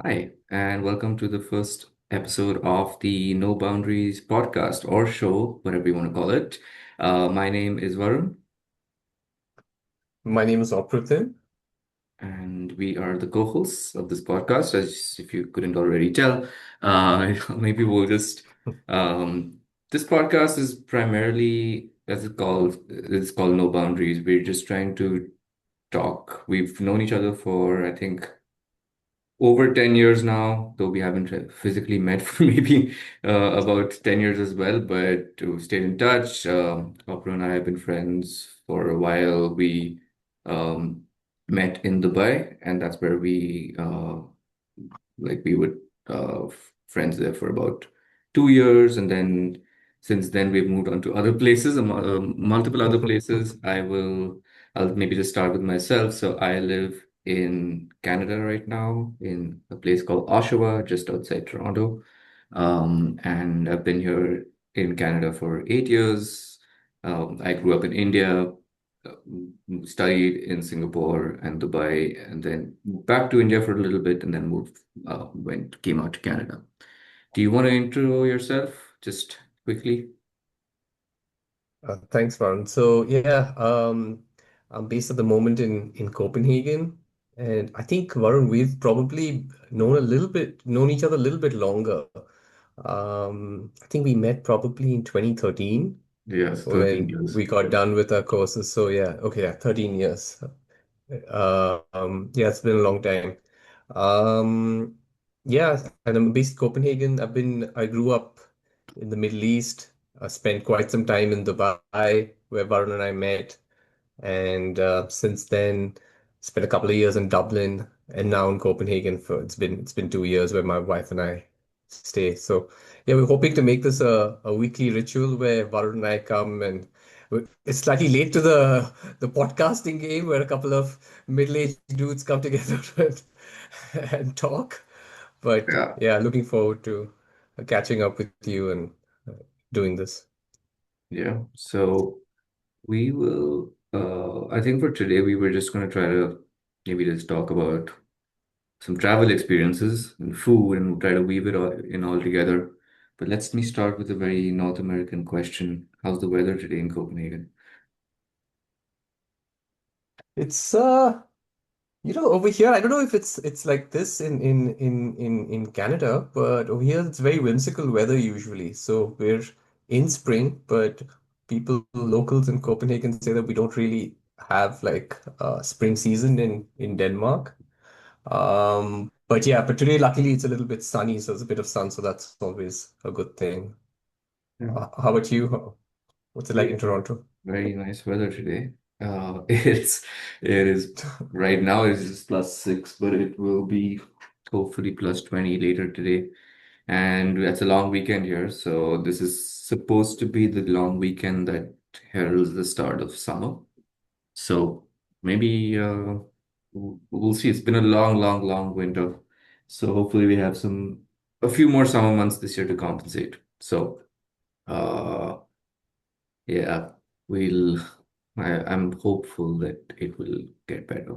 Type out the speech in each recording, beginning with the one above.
Hi, and welcome to the first episode of the No Boundaries podcast or show, whatever you want to call it. My name is Varun, My name is Apratim. and we are the co-hosts of this podcast. As if you couldn't already tell, maybe we'll just this podcast is primarily it's called No Boundaries. We're just trying to talk. We've known each other for I think over 10 years now, though we haven't physically met for maybe about 10 years as well, but we stayed in touch. Kapil and I have been friends for a while. We um, met in Dubai, and that's where we would friends there for about 2 years, and then since then we've moved on to other places, multiple other places. I'll maybe just start with myself. So I live in Canada right now, in a place called Oshawa, just outside Toronto. And I've been here in Canada for 8 years. I grew up in India, studied in Singapore and Dubai, and then moved back to India for a little bit, and then came out to Canada. Do you want to intro yourself just quickly? Thanks, Varun. I'm based at the moment in Copenhagen, and I think Varun, we've probably known each other a little bit longer. I think we met probably in 2013 Yes, 13 when years. we got done with our courses. So yeah, okay, yeah, 13 years. Yeah, it's been a long time. Um, yeah, and I'm based in Copenhagen. I grew up in the Middle East. I spent quite some time in Dubai, where Varun and I met, and since then, spent a couple of years in Dublin, and now in Copenhagen for it's been 2 years where my wife and I stay. So yeah, we're hoping to make this a weekly ritual where Varun and I come and it's slightly late to the podcasting game where a couple of middle-aged dudes come together and talk. But Yeah. yeah, looking forward to catching up with you and uh, doing this. Yeah. So I think for today, we were just going to try to maybe just talk about some travel experiences and food and try to weave it all together. But let me start with a very North American question. How's the weather today in Copenhagen? It's over here, I don't know if it's like this in Canada, but over here it's very whimsical weather usually. So we're in spring, but locals in Copenhagen say that we don't really have like spring season in Denmark. But today luckily it's a little bit sunny, so it's a bit of sun, so that's always a good thing. Yeah. How about you? What's it like in Very, Toronto? very nice weather today. It's it is right now it's just +6, but it will be hopefully +20 later today. And it's a long weekend here, so this is supposed to be the long weekend that heralds the start of summer. So maybe we'll see. It's been a long, long, long winter. So hopefully we have a few more summer months this year to compensate. So uh yeah, we'll I'm hopeful that it will get better.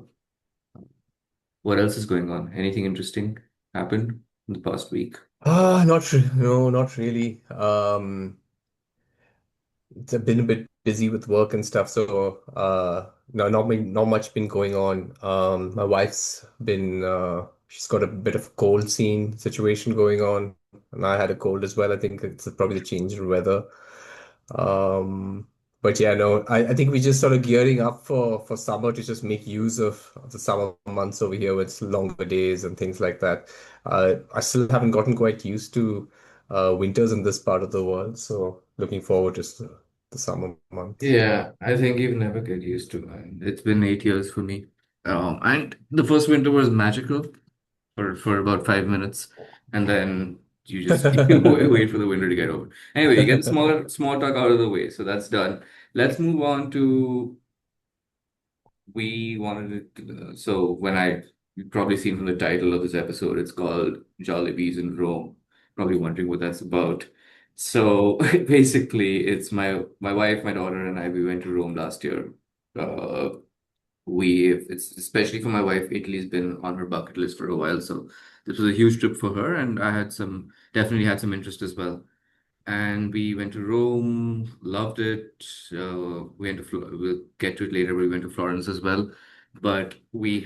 What else is going on? Anything interesting happened in the past week? No, not really. It's been a bit busy with work and stuff, so no, not much been going on. My wife's been she's got a bit of cold scene situation going on, and I had a cold as well. I think it's probably the change in weather. Um, but yeah, no, I think we just sort of gearing up for summer to just make use of the summer months over here with longer days and things like that. I still haven't gotten quite used to winters in this part of the world, so looking forward to the summer months. Yeah, I think you've never get used to it. It's been 8 years for me. And the first winter was magical for about 5 minutes, and then you just you wait for the winter to get over. Anyway, you get the small talk out of the way, so that's done. Let's move on to we wanted to. So when you've probably seen from the title of this episode, it's called Jollibees in Rome. Probably wondering what that's about. So basically, it's my wife, my daughter, and I. We went to Rome last year. It's especially for my wife. Italy's been on her bucket list for a while, so this was a huge trip for her, and I definitely had some interest as well. And we went to Rome, loved it. We went to we'll get to it later. We went to Florence as well, but we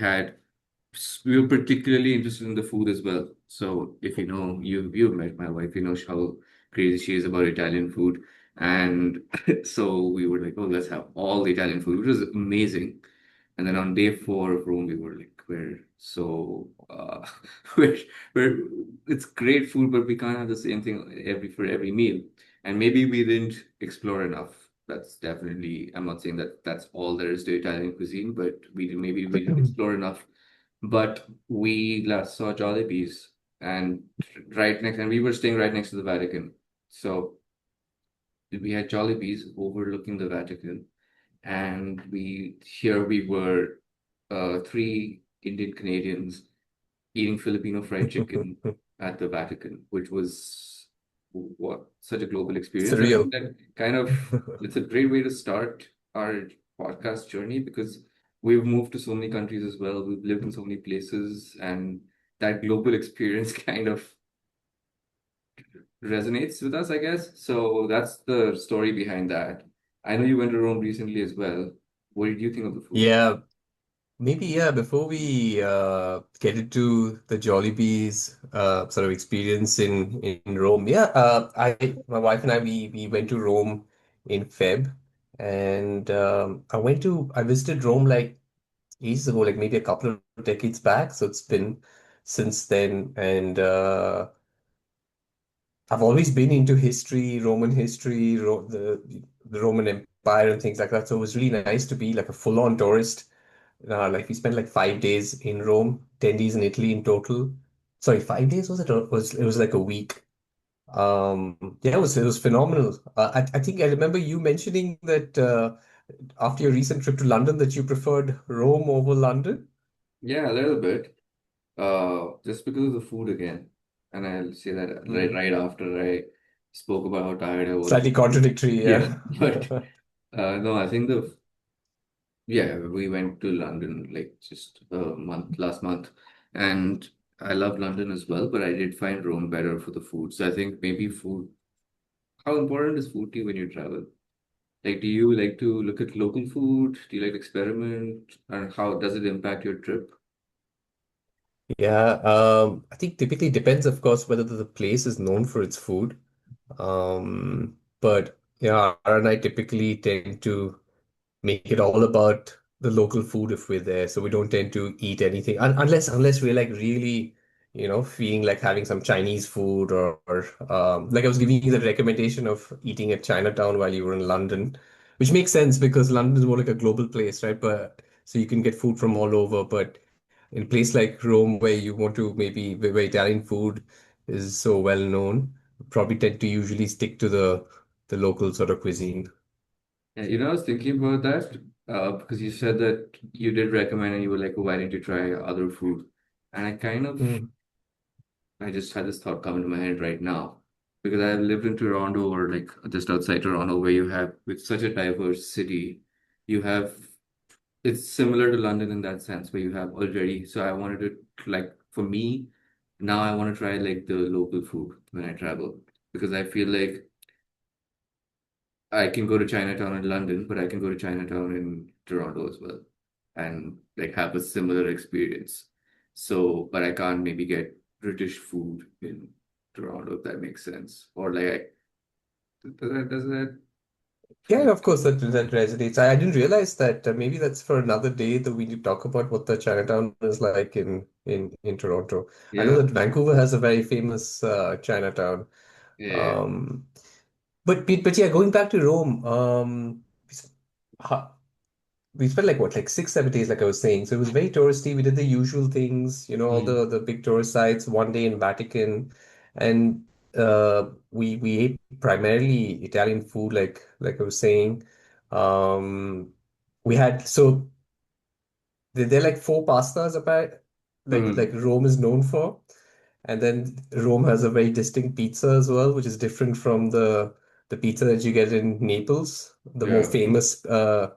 were particularly interested in the food as well. So if you know, you've met my wife, you know how crazy she is about Italian food. And so we were like, oh, let's have all the Italian food, which was amazing. And then on day four of Rome, we were like, we're, we're, it's great food, but we can't have the same thing for every meal. And maybe we didn't explore enough. That's definitely, I'm not saying that that's all there is to Italian cuisine, but maybe we didn't explore enough. But we last saw Jollibee's and and we were staying right next to the Vatican. So we had Jollibee's overlooking the Vatican, and we were three Indian Canadians eating Filipino fried chicken at the Vatican, which was what such a global experience. I think Surreal. that kind of it's a great way to start our podcast journey because we've moved to so many countries as well. We've lived in so many places, and that global experience kind of resonates with us, I guess. So that's the story behind that. I know you went to Rome recently as well. What did you think of the food? Yeah, maybe, yeah, before we get into the Jollibee's sort of experience in Rome. Yeah, my wife and I we went to Rome in Feb, and I visited Rome like ages ago, like maybe a couple of decades back. So it's been since then, and I've always been into history, Roman history, the Roman Empire and things like that. So it was really nice to be like a full-on tourist. Like we spent like 5 days in Rome, 10 days in Italy in total. Sorry, 5 days was it? Or it was like a week. Yeah, it was phenomenal. I think I remember you mentioning that after your recent trip to London that you preferred Rome over London. Yeah, a little bit. Just because of the food again. And I'll say that Hmm. right after I spoke about how tired I was. Slightly contradictory, Yeah, yeah. but no, I think yeah, we went to London like just last month, and I love London as well, but I did find Rome better for the food. So I think maybe food. How important is food to you when you travel? Like, do you like to look at local food? Do you like to experiment? And how does it impact your trip? Yeah, I think typically depends, of course, whether the place is known for its food. But yeah, Ara and I typically tend to make it all about the local food if we're there. So we don't tend to eat anything unless we're like really, feeling like having some Chinese food or like I was giving you the recommendation of eating at Chinatown while you were in London, which makes sense because London is more like a global place, right? But so you can get food from all over. But in a place like Rome where you want to maybe where Italian food is so well known, probably tend to usually stick to the local sort of cuisine. Yeah, I was thinking about that because you said that you did recommend and you were like, oh, why didn't you try other food? And Mm. I just had this thought come into my head right now because I lived in Toronto or like just outside Toronto where with such a diverse city, you have, it's similar to London in that sense where you have already. So I wanted to, like, for me, now I want to try like the local food when I travel because I feel like I can go to Chinatown in London, but I can go to Chinatown in Toronto as well and like have a similar experience. So, but I can't maybe get British food in Toronto, if that makes sense. Or like, does that Yeah, feel? of course, that resonates. I didn't realize that maybe that's for another day that we need to talk about what the Chinatown is like in Toronto. I know Yeah, that Vancouver has a very famous Chinatown. yeah, Um, but yeah, going back to Rome, ha- we spent like what, like 6, 7 days, like I was saying. So it was very touristy. We did the usual things, all mm, the big tourist sites. One day in Vatican, and we ate primarily Italian food, like I was saying. Um, we had so they're like four pastas about like mm, Rome is known for. And then Rome has a very distinct pizza as well, which is different from the pizza that you get in Naples, the more yeah, famous pizza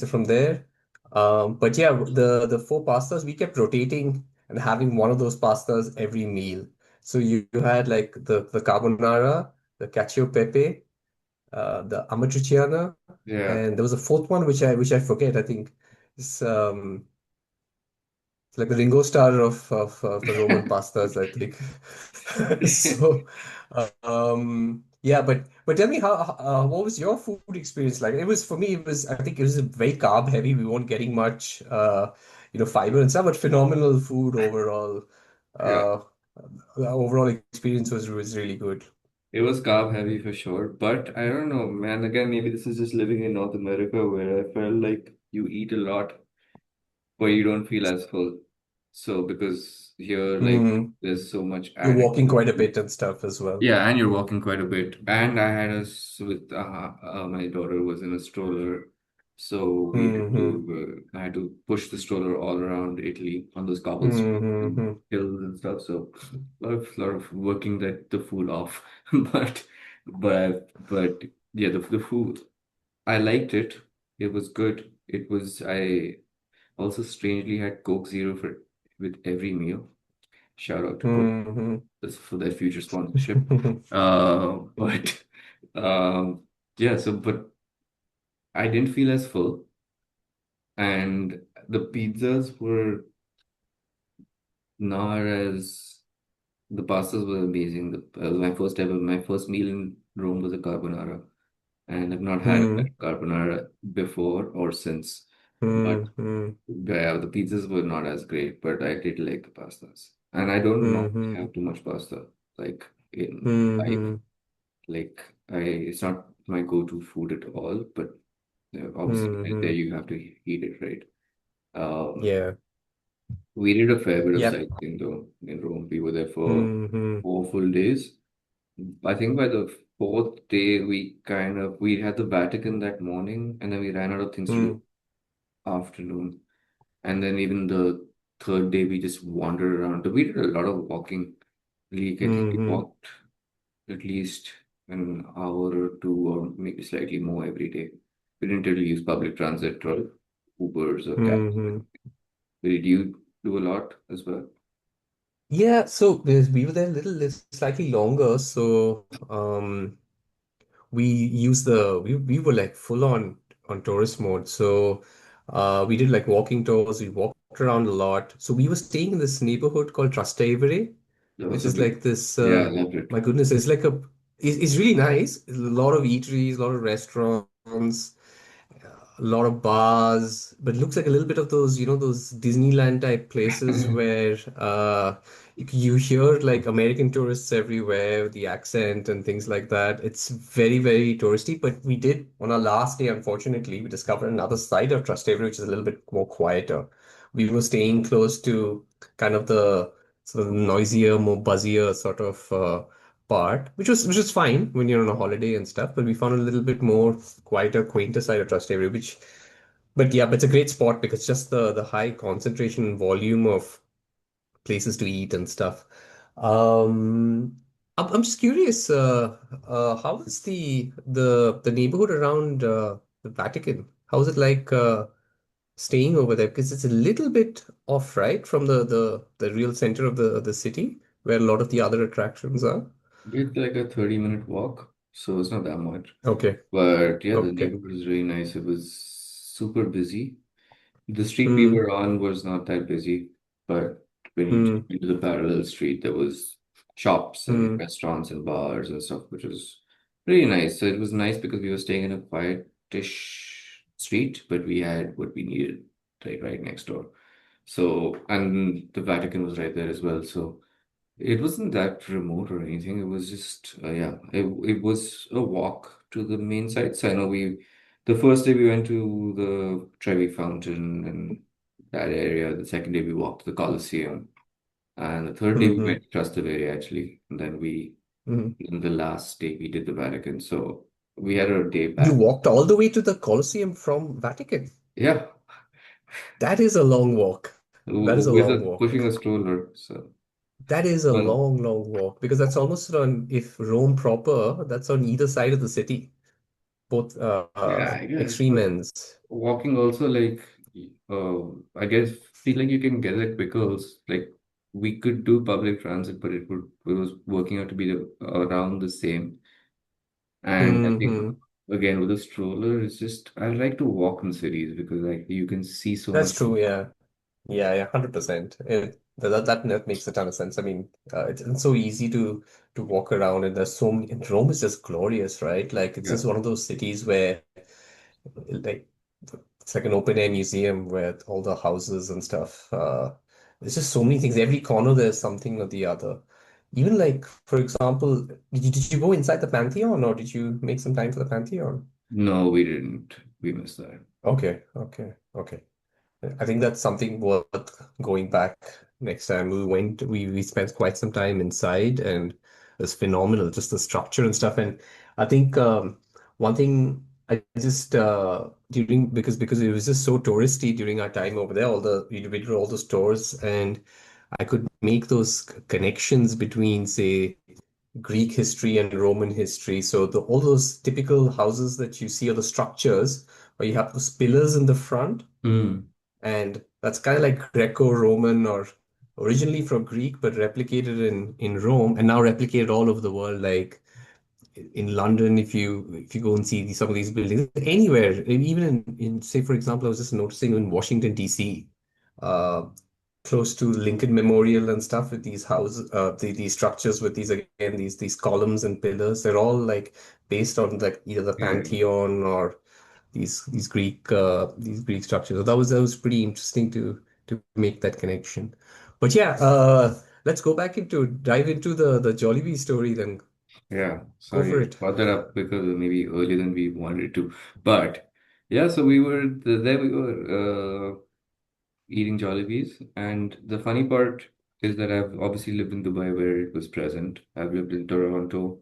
from there. But yeah, the four pastas we kept rotating. and having one of those pastas every meal. So you had like the carbonara, the cacio e pepe, the amatriciana, Yeah. and there was a fourth one which I forget. I think it's it's like the Ringo Starr of the Roman pastas, I think. So, yeah, but tell me what was your food experience like? It was for me. It was I think it was very carb heavy. We weren't getting much, fiber and stuff, but phenomenal food overall. Yeah. Uh, the overall experience was really good. It was carb heavy for sure, but I don't know, man. Again, maybe this is just living in North America where I felt like you eat a lot, but you don't feel as full. So because here, like, Mm, there's so much you're added to walking the quite a food. bit and stuff as well. Yeah, and you're walking quite a bit. And I had us with my daughter was in a stroller, so we had Mm-hmm. to I had to push the stroller all around Italy on those cobblestones and Mm-hmm. hills and stuff. So a lot of working the food off. But but yeah, the food I liked it. It was good. It was I also strangely had Coke Zero for with every meal. Shout out to Coke Mm-hmm. for their future sponsorship. But yeah, so but I didn't feel as full, and the pizzas were not as the pastas were amazing. My first meal in Rome was a carbonara, and I've not had a better carbonara before or since. But Mm-hmm. yeah, the pizzas were not as great, but I did like the pastas, and I don't normally Mm-hmm. have too much pasta like in life. Mm-hmm. Like it's not my go-to food at all, but obviously there Mm-hmm. you have to eat it, right? Um, Yeah. we did a fair bit of Yep. sightseeing though in Rome. We were there for Mm-hmm. 4 full days. I think by the fourth day, we had the Vatican that morning, and then we ran out of things to do afternoon. And then even the third day, we just wandered around. We did a lot of walking. Like I think we Mm-hmm. walked at least an hour or two, or maybe slightly more every day. We didn't really use public transit or Ubers or cabs. Mm-hmm. Did you do a lot as well? Yeah, so we were there a little slightly longer, so we used we were like full on tourist mode. So we did like walking tours, we walked around a lot. So we were staying in this neighborhood called Trastevere, That was which so is good. like this Yeah, I loved it. my goodness, it's really nice. A lot of eateries, a lot of restaurants, a lot of bars, but it looks like a little bit of those, those Disneyland type places where you hear like American tourists everywhere, the accent and things like that. It's very, very touristy. But we did, on our last day, unfortunately, we discovered another side of Trastevere, which is a little bit more quieter. We were staying close to kind of the sort of noisier, more buzzier sort of part, which was fine when you're on a holiday and stuff. But we found a little bit more quieter, quainter side of Trastevere, which, but yeah, but it's a great spot because just the high concentration and volume of places to eat and stuff. I'm just curious, how is the neighborhood around the Vatican? How is it like staying over there? Because it's a little bit off, right, from the real center of the city, where a lot of the other attractions are. It's like a 30-minute walk, so it's not that much. Okay, But yeah, the okay. neighborhood is really nice. It was super busy. The street we Hmm, were on was not that busy, but when you hmm, took into the parallel street, there was shops and hmm, restaurants and bars and stuff, which was really nice. So it was nice because we were staying in a quietish street, but we had what we needed right next door. So, and the Vatican was right there as well. So it wasn't that remote or anything. It was just, yeah, it was a walk to the main sites. I know the first day we went to the Trevi Fountain and that area. The second day we walked to the Colosseum. And the third day we hmm, went to Trastevere actually. And then hmm. in the last day we did the Vatican. So we had a day You back. walked all the way to the Colosseum from Vatican. Yeah, That is a long walk. That is a with long pushing a walk. stroller. So, That is a well, long, long walk because that's almost on, if Rome proper, that's on either side of the city, both yeah, I guess. extreme But ends. walking also like I guess feel like you can get there quicker also, like we could do public transit, but it was working out to be around the same. And I think Hmm. again with a stroller, it's just I like to walk in cities because like you can see so That's much. true, yeah. Yeah, yeah, 100%. That makes a ton of sense. I mean, it's so easy to walk around, and there's so many, and Rome is just glorious, right? Like it's Yeah. just one of those cities where like it's like an open air museum with all the houses and stuff. There's just so many things. Every corner there's something or the other. Even like, for example, did you go inside the Pantheon or did you make some time for the Pantheon? No, we didn't. We missed that. Okay, okay, okay. I think that's something worth going back next time. We spent quite some time inside and it was phenomenal, just the structure and stuff. And I think one thing I just during because it was just so touristy during our time over there, all the we visited all the stores and I could make those connections between, say, Greek history and Roman history. So all those typical houses that you see, or the structures where you have those pillars in the front Mm. and that's kind of like Greco-Roman or originally from Greek, but replicated in Rome and now replicated all over the world. Like in London, if you go and see some of these buildings anywhere, even in say for example, I was just noticing in Washington D.C., uh, close to Lincoln Memorial and stuff with these houses, these structures with these again these columns and pillars. They're all like based on like either the Yeah. Pantheon or these Greek structures. So that was pretty interesting to make that connection. But yeah, let's go back into dive into the Jollibee story then. Yeah. Go Sorry, for I it. brought that up because maybe earlier than we wanted to. But yeah, so there we were eating Jollibees. And the funny part is that I've obviously lived in Dubai where it was present. I've lived in Toronto,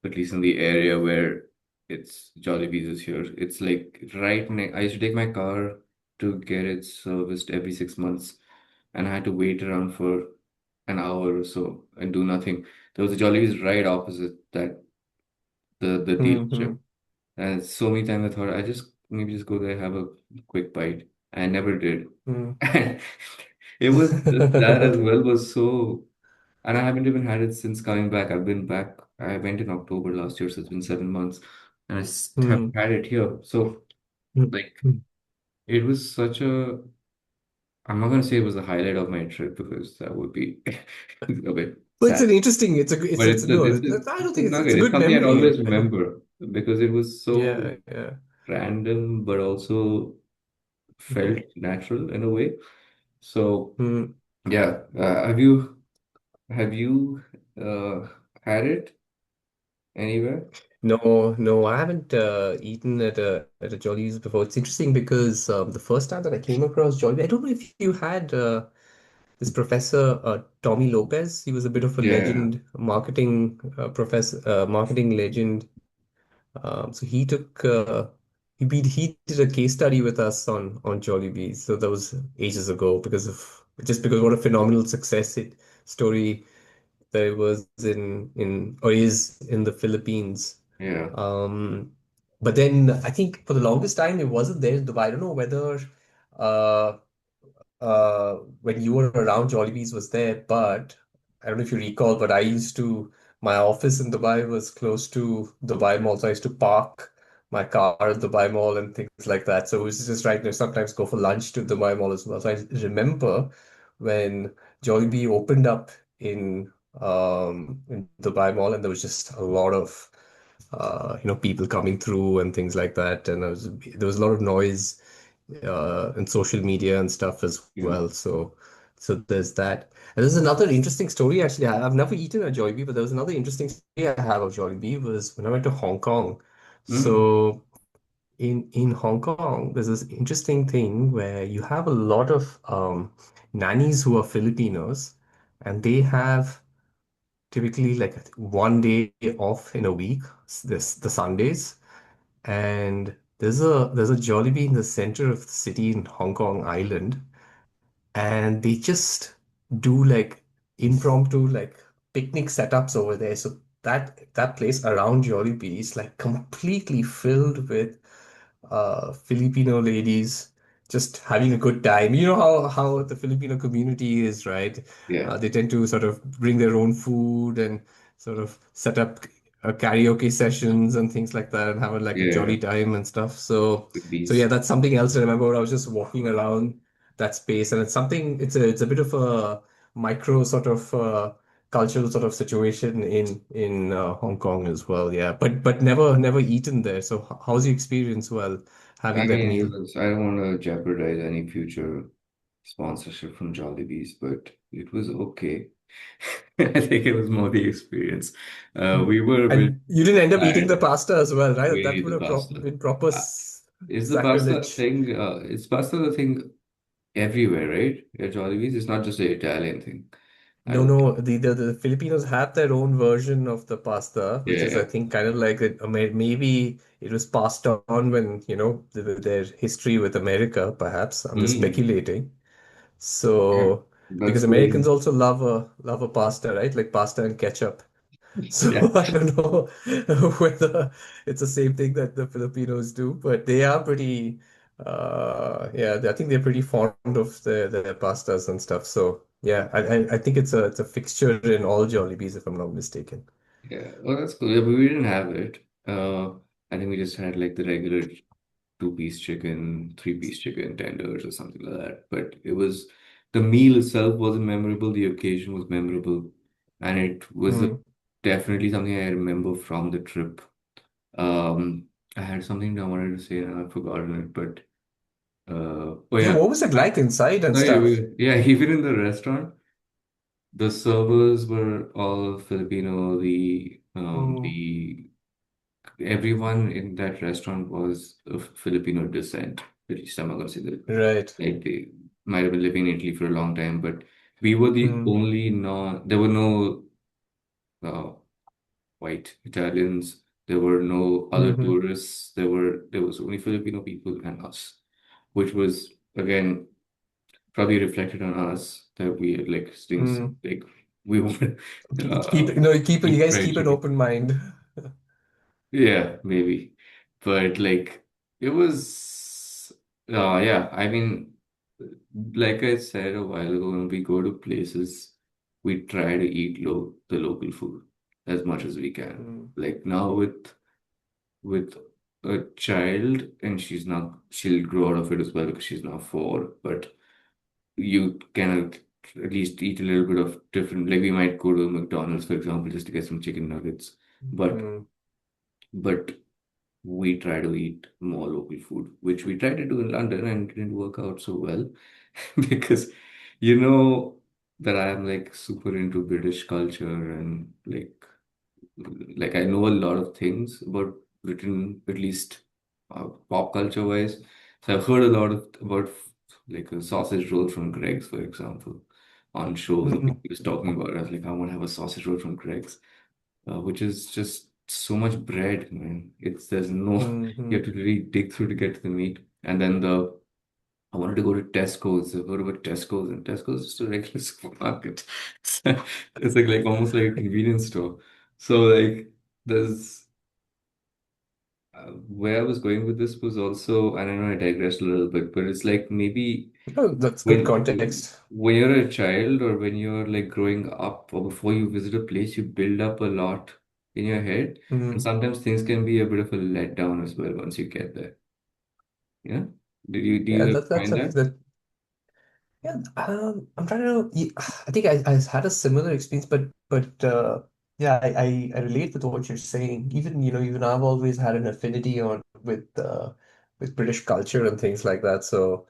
at least in the area where it's Jollibees is here. It's like right next. I used to take my car to get it serviced every 6 months, and I had to wait around for an hour or so and do nothing. There was a Jollibees right opposite that the dealership, Hmm. and so many times I thought I just maybe just go there have a quick bite. I never did. Hmm. And it was that as well was so. And I haven't even had it since coming back. I've been back. I went in October last year, so it's been 7 months, and haven't Hmm. had it here. So, Hmm. like, it was such a. I'm not gonna say it was the highlight of my trip because that would be a bit But it's sad. an interesting. But It's no. I don't it's a think it's nugget. a It's good something I'd memory. always remember because it was so Yeah, yeah. random, but also felt natural in a way. So, Hmm. yeah. Have you had it anywhere? No, no, I haven't eaten at a Jollies before. It's interesting because the first time that I came across Jollibee, I don't know if you had this professor Tommy Lopez. He was a bit of a Yeah. legend, marketing professor, marketing legend. So he did a case study with us on Jollibee. So that was ages ago because what a phenomenal story there was in or is in the Philippines. Yeah. Um, but then I think for the longest time it wasn't there in Dubai. I don't know whether uh, when you were around, Jollibee's was there, but I don't know if you recall, but my office in Dubai was close to Dubai Mall, so I used to park my car at Dubai Mall and things like that. So it was just right there. Sometimes go for lunch to Dubai Mall as well. So I remember when Jollibee opened up in Dubai Mall, and there was just a lot of people coming through and things like that, and there was a lot of noise and social media and stuff as Yeah. well. So there's that. And there's another interesting story actually. I've never eaten a Jollibee, but there was another interesting story I have of Jollibee was when I went to Hong Kong. Mm. So in Hong Kong, there's this interesting thing where you have a lot of nannies who are Filipinos, and they have typically like one day off in a week, the Sundays. And there's a Jollibee in the center of the city in Hong Kong Island, and they just do like impromptu like picnic setups over there. So that place around Jollibee is like completely filled with Filipino ladies just having a good time. You know how the Filipino community is, right? Yeah, They tend to sort of bring their own food and sort of set up karaoke sessions and things like that and have like a yeah, jolly time and stuff. So yeah, beast. that's something else I remember. I was just walking around that space, and it's a bit of a micro sort of cultural sort of situation in Hong Kong as well. Yeah, but never eaten there. So how's the experience while I having that mean, meal? I don't want to jeopardize any future sponsorship from Jollibees, but it was okay. I think it was more the experience. Mm. We were a bit And you didn't end up eating the tired. pasta as well, right? We That ate would the have pasta. been proper Uh, is the pasta sacrilege. thing? Is pasta the thing everywhere, right? At Jollibees, it's not just an Italian thing. I No, don't think. no, the Filipinos have their own version of the pasta, which is, I Yeah. think, kind of like maybe it was passed on when, their history with America, perhaps. I'm just Mm, speculating. okay. So, because That's Americans the also love a pasta, right? Like pasta and ketchup. So yeah. I don't know whether it's the same thing that the Filipinos do, but they are pretty, yeah, I think they're pretty fond of their pastas and stuff. So yeah, I think it's a fixture in all Jollibees, if I'm not mistaken. Yeah. Well, that's cool. Yeah, but we didn't have it. I think we just had like the regular two-piece chicken, three-piece chicken tenders or something like that. But it was the meal itself wasn't memorable. The occasion was memorable, and it was Mm. definitely something I remember from the trip. Um, I had something I wanted to say and I've forgotten it, but oh So yeah, what was it like inside and stuff? yeah, even in the restaurant, the servers were all Filipino. Mm. The everyone in that restaurant was of Filipino descent. At least I'm not gonna say that. Right. Like they might have been living in Italy for a long time, but we were the Mm. only non. There were no uh, white Italians. There were no other Hmm. tourists. There was only Filipino people and us, which was again probably reflected on us that we had like things Mm. like we would Keep, you eat guys fried keep an chicken. open mind. Yeah, maybe. But like it was yeah, I mean like I said a while ago, when we go to places, we try to eat the local food as much as we can. Mm. Like now with a child, and she'll grow out of it as well because she's now 4, but you can at least eat a little bit of different, like we might go to McDonald's, for example, just to get some chicken nuggets. But Mm. but we try to eat more local food, which we tried to do in London and didn't work out so well because you know that I am like super into British culture and like I know a lot of things about Britain, at least pop culture wise. So I've heard a lot about like a sausage roll from Greg's, for example, on shows that Mm. people was talking about it. I was like, I want to have a sausage roll from Greg's, which is just so much bread, man. There's no you Mm. have to really dig through to get to the meat. And then the I wanted to go to Tesco's. I heard about Tesco's, and Tesco's is just a regular supermarket. It's like almost like a convenience store. So like there's where I was going with this was also, I don't know, I digressed a little bit, but it's like maybe Oh, that's good when context. when you're a child or when you're like growing up or before you visit a place, you build up a lot in your head, and Mm. sometimes things can be a bit of a letdown as well once you get there. Yeah. Do Yeah, you that's find a that? that. Yeah, I'm trying to. I think I had a similar experience, but yeah, I relate with what you're saying. Even I've always had an affinity on with British culture and things like that. So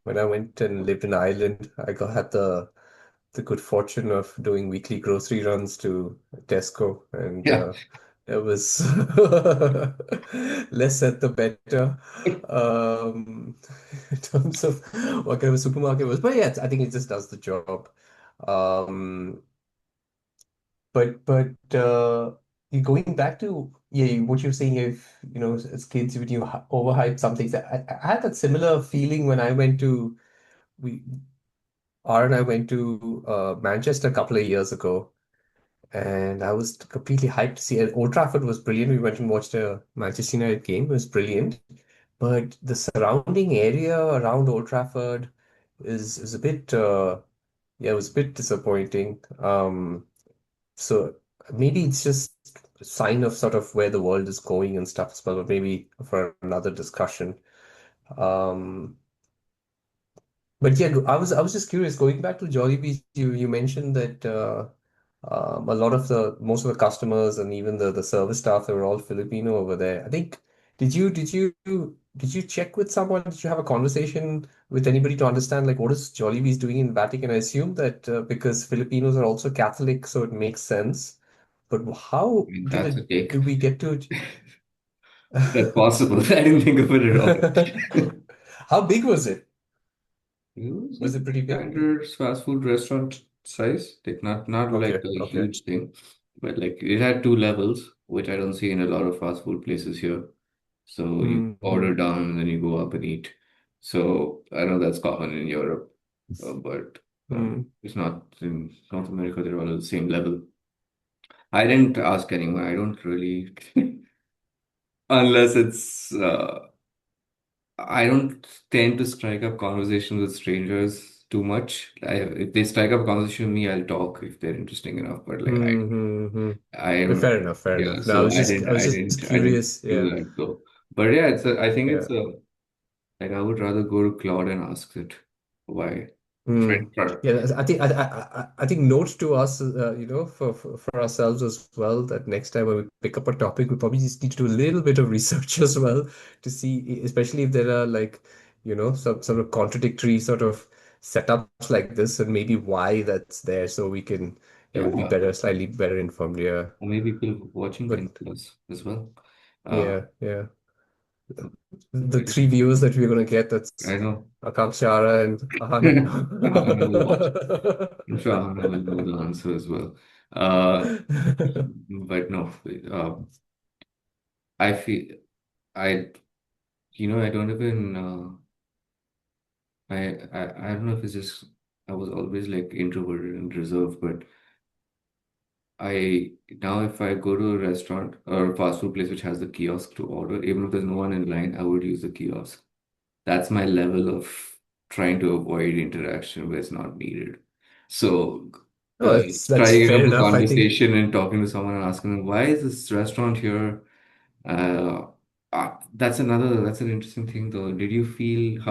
when I went and lived in Ireland, had the good fortune of doing weekly grocery runs to Tesco, and Yeah. it was less said the better in terms of what kind of a supermarket it was. But yeah, I think it just does the job. Um, but going back to yeah, what you're saying, if as kids, when you overhype some things, I had that similar feeling when I went to we R and I went to Manchester a couple of years ago, and I was completely hyped to see it. Old Trafford was brilliant. We went and watched a Manchester United game. It was brilliant. but the surrounding area around Old Trafford is a bit yeah, it was a bit disappointing. So maybe it's just a sign of sort of where the world is going and stuff as well, but maybe for another discussion. Um, but yeah, I was just curious. Going back to Jollibee, you mentioned that a lot of the most of the customers and even the service staff, they were all Filipino over there. I think did you check with someone? Did you have a conversation with anybody to understand like what is Jollibee's doing in Vatican? I assume that because Filipinos are also Catholic, so it makes sense. But how I mean, did that's it a take. did we get to That's possible. I didn't think of it at all. How big was it? It was Was like it pretty big? standard fast food restaurant size, like not like Okay, a okay. huge thing, but like it had two levels, which I don't see in a lot of fast food places here. So you order Mm-hmm. down and then you go up and eat. So I know that's common in Europe, but Mm. it's not in North America. They're all at the same level. I didn't ask anyone. I don't really, unless it's I don't tend to strike up conversations with strangers too much. If they strike up a conversation with me, I'll talk if they're interesting enough. But like Mm-hmm. I am, Fair enough, fair yeah. enough. No, So I was just I didn't curious. do Yeah, that though. But yeah, I think yeah. it's a like I would rather go to Claude and ask it why. Mm. Friend, Yeah, I think note to us, for ourselves as well, that next time when we pick up a topic, we probably just need to do a little bit of research as well to see, especially if there are like, some sort of contradictory sort of setups like this, and maybe why that's there, so yeah, we'll be yeah. slightly better informed. Yeah, Or maybe people watching but can tell us as well. Uh, yeah, yeah. The but three viewers that we're gonna get, I that's know. Akanshara and Ahana. Ahana will watch. I'm sure Ahana will know the answer as well. Uh, but no, I feel I I don't even I don't know if it's just I was always like introverted and reserved, but I now if I go to a restaurant or a fast food place which has the kiosk to order, even if there's no one in line, I would use the kiosk. That's my level of trying to avoid interaction where it's not needed. So, Oh, that's striking fair up a enough. I think, conversation and talking to someone and asking them, why is this restaurant here? Uh, that's an interesting thing though. How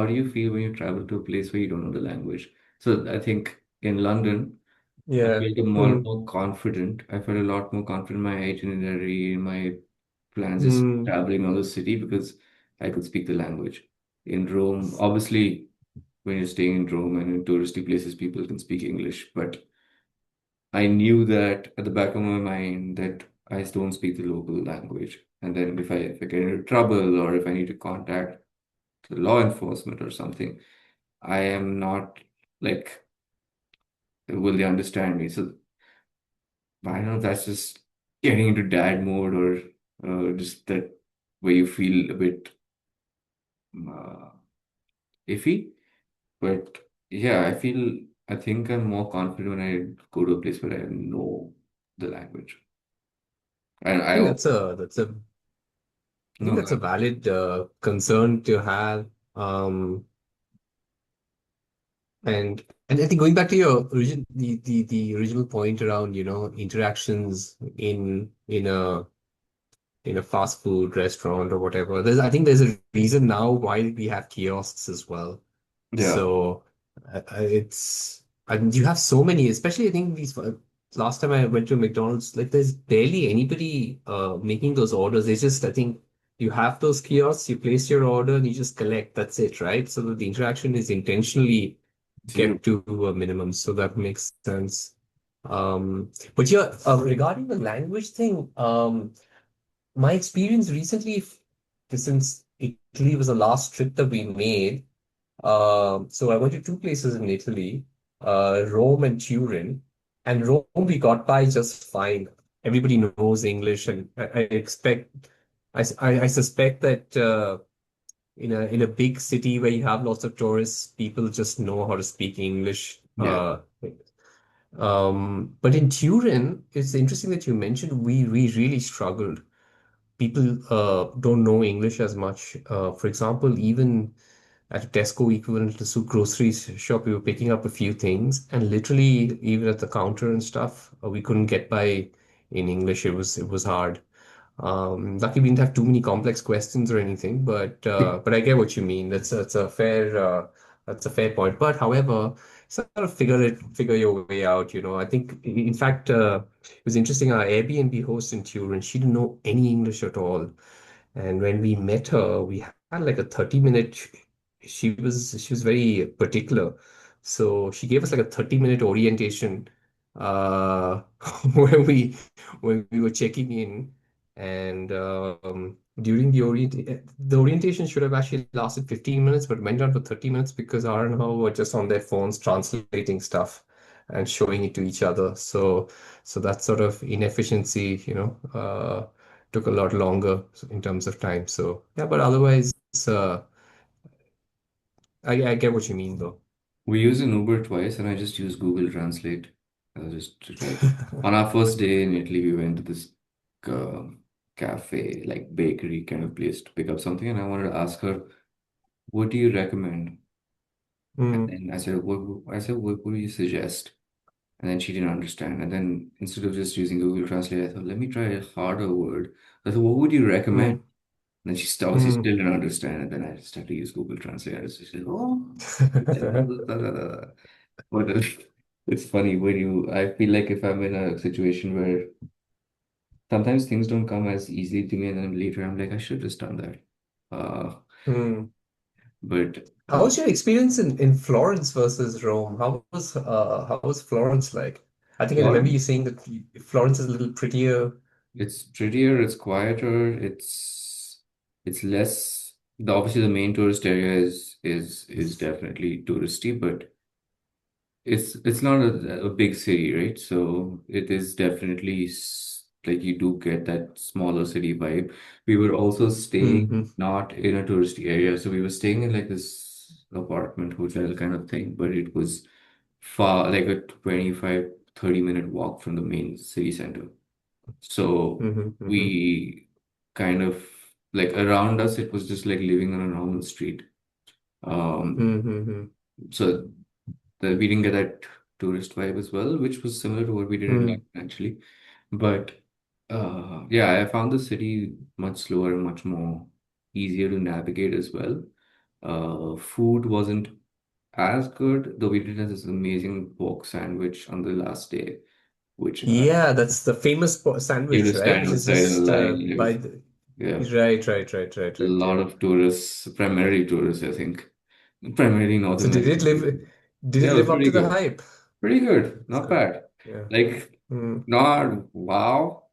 do you feel when you travel to a place where you don't know the language? So I think in London, I yeah. felt more Mm, more confident. I felt a lot more confident in my itinerary, in my plans, just mm. traveling around the city because I could speak the language. In Rome, obviously, when you're staying in Rome and in touristy places, people can speak English. But I knew that at the back of my mind that I don't speak the local language. And then if I get into trouble or if I need to contact the law enforcement or something, I am not like, will they understand me? So I don't know if that's just getting into dad mode or just that where you feel a bit uh, iffy. But yeah, I think I'm more confident when I go to a place where I know the language. And I I think also, I think no, that's a valid concern to have. Um, and I think going back to your the original point around, interactions in a fast food restaurant or whatever. I think there's a reason now why we have kiosks as well. yeah, So and you have so many, especially I think these last time I went to McDonald's, like there's barely anybody making those orders. It's just I think you have those kiosks, you place your order and you just collect. That's it, right? So that the interaction is intentionally zero. kept to a minimum. So that makes sense. But yeah, regarding the language thing, my experience recently, since Italy was the last trip that we made, so I went to two places in Italy, Rome and Turin. And Rome we got by just fine. Everybody knows English, and I suspect that in a big city where you have lots of tourists, people just know how to speak English. Yeah, But in Turin, it's interesting that you mentioned we really struggled. people don't know English as much. For example, even at a Tesco equivalent to grocery shop, we were picking up a few things, and literally even at the counter and stuff, we couldn't get by in English. It was hard. Lucky we didn't have too many complex questions or anything, but I get what you mean. That's a fair point. But however, sort of figure your way out. I think in fact it was interesting. Our Airbnb host in Turin, she didn't know any English at all, and when we met her, we had like a 30-minute. She was very particular, so she gave us like a 30-minute orientation uh, when we were checking in, and during the orientation should have actually lasted 15 minutes, but went on for 30 minutes because R and her were just on their phones translating stuff and showing it to each other. So that sort of inefficiency, took a lot longer in terms of time. So yeah, but otherwise, uh, I get what you mean though. We use an Uber twice, and I just use Google Translate. Just like on our first day in Italy, we went to this uh, cafe, like bakery kind of place to pick up something, and I wanted to ask her, "What do you recommend?" And Mm, then "What would you suggest?" And then she didn't understand. And then instead of just using Google Translate, I thought, let me try a harder word. I thought, what would you recommend? mm, And then obviously mm. still didn't understand. And then I just had to use Google Translate. I was just like, oh, but it's funny when I feel like if I'm in a situation where sometimes things don't come as easily to me, and then later I'm like, I should have just done that. Mm. But How was your experience in Florence versus Rome? How was Florence like? I think I remember you Florence, saying that Florence is a little prettier. it's prettier, it's quieter, it's less. Obviously the main tourist area is definitely touristy, but it's not a big city, right? So it is definitely like you do get that smaller city vibe. We were also staying Hmm. not in a touristy area, so we were staying in like this apartment hotel kind of thing, but it was far, like a 25-30 minute walk from the main city center. So Hmm. Hmm. we kind of like around us, it was just like living on a normal street. Um, Hmm. so we didn't get that tourist vibe as well, which was similar to what we did in London Hmm. actually. But yeah, I found the city much slower and much more easier to navigate as well. Food wasn't as good, though we did have this amazing pork sandwich on the last day, which Yeah, that's the famous you had sandwich, to right? stand Which is outside in just line. It by was, the yeah, right, a yeah. lot of tourists, primarily tourists, I think, primarily North So did it American live tourists. did it Yeah, it was live up pretty to the good. hype? Pretty good, not So bad. yeah. Like, Mm, not wow.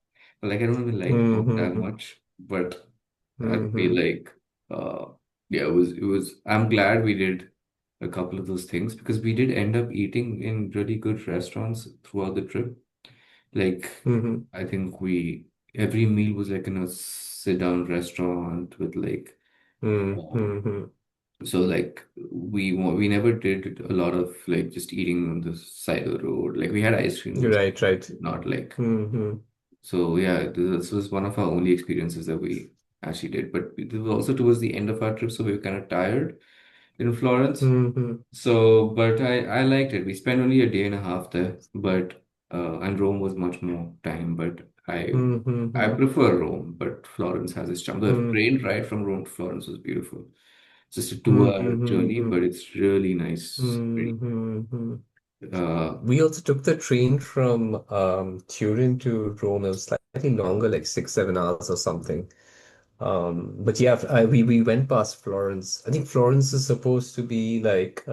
Like, I don't even like pork that mm, much, but I feel mm, like, uh, yeah, it was. I'm glad we did a couple of those things because we did end up eating in really good restaurants throughout the trip. Like, mm, I think every meal was like in a sit-down restaurant with like, um, mm. so like we never did a lot of like just eating on the side of the road. Like we had ice cream, Right. not like Mm, so. Yeah, this was one of our only experiences that we actually did. But it was also towards the end of our trip, so we were kind of tired in Florence. mm, So, but I liked it. We spent only a day and a half there, but and Rome was much more time. But I mm, prefer Rome, but Florence has its charm. The mm, train ride from Rome to Florence was beautiful. It's just a mm, 2 hour journey, mm, but it's really nice. mm. Uh, We also took the train from Turin to Rome. It was slightly longer, like 6, 7 hours or something. But yeah, we went past Florence. I think Florence is supposed to be like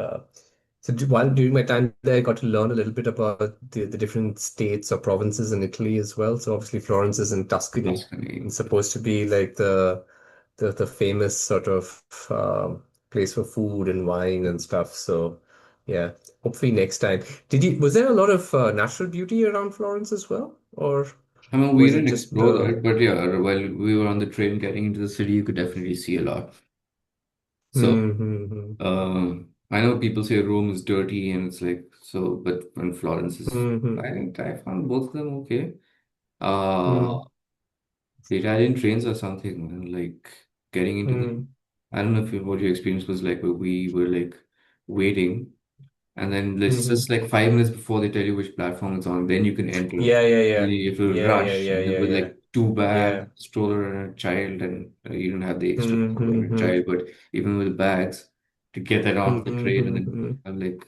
while during my time there, I got to learn a little bit about the different states or provinces in Italy as well. So obviously Florence is in Tuscany Tuscany. and supposed to be like the famous sort of place for food and wine and stuff. So yeah, hopefully next time. Was there a lot of natural beauty around Florence as well, or I mean, we was it didn't just explore that, but yeah, while we were on the train getting into the city, you could definitely see a lot. So, mm-hmm, I know people say Rome is dirty and it's like so, but when Florence is, mm-hmm, I found both of them okay. Uh, The Italian trains or something, man, like getting into the. Mm, I don't know if what your experience was like, but we were like waiting, and then it's hmm. just like 5 minutes before they tell you which platform it's on, then you can enter. Yeah, yeah, And then yeah. you have to Yeah, yeah, rush, yeah, and then yeah, with yeah. like two bags, Yeah. stroller, and a child, and you don't have the extra stroller and Mm-hmm. child, but even with bags, to get that onto the train, and then Mm-hmm. I'm like,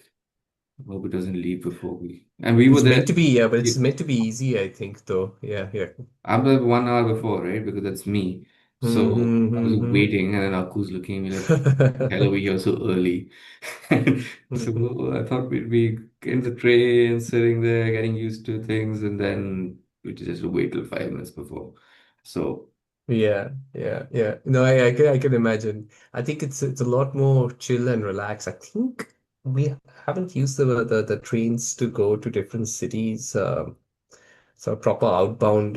I hope it doesn't leave before we. And we were It's there. meant to be, yeah, but it's meant to be easy, I think, though. Yeah, yeah. I'm like 1 hour before, right? Because that's me. So I was Mm-hmm. waiting, and then Aku's looking at me like, "Hell, are we here so early?" So I thought we'd be in the train, sitting there, getting used to things, and then we just wait till 5 minutes before. So Yeah, yeah, yeah. No, I can imagine. I think it's a lot more chill and relaxed. I think we haven't used the trains to go to different cities. So proper outbound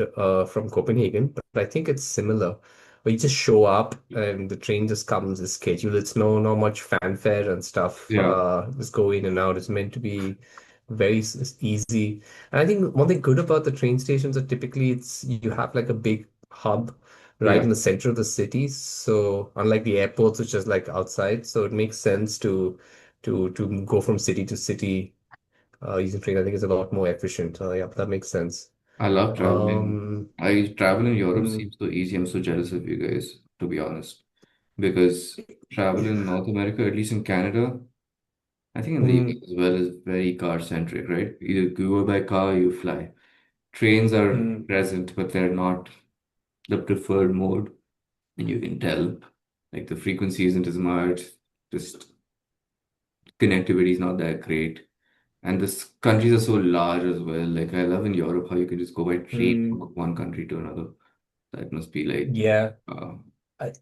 from Copenhagen, but I think it's similar. Where you just show up and the train just comes as scheduled. It's no much fanfare and stuff. yeah, Just go in and out. It's meant to be very easy. And I think one thing good about the train stations are typically it's you have like a big hub right yeah, in the center of the city. So unlike the airports, which is like outside, so it makes sense to go from city to city using train. I think is a lot more efficient. Yeah, that makes sense. I love traveling. Um, I travel in Europe mm, seems so easy. I'm so jealous of you guys, to be honest, because travel in North America, at least in Canada. I think in the mm, US as well is very car centric, right? Either you go by car, you fly. Trains are mm, present, but they're not the preferred mode. And you can tell, like the frequency isn't as much, just connectivity is not that great. And this countries are so large as well. Like I love in Europe how you can just go by train from mm, one country to another. That must be like, yeah. uh, I,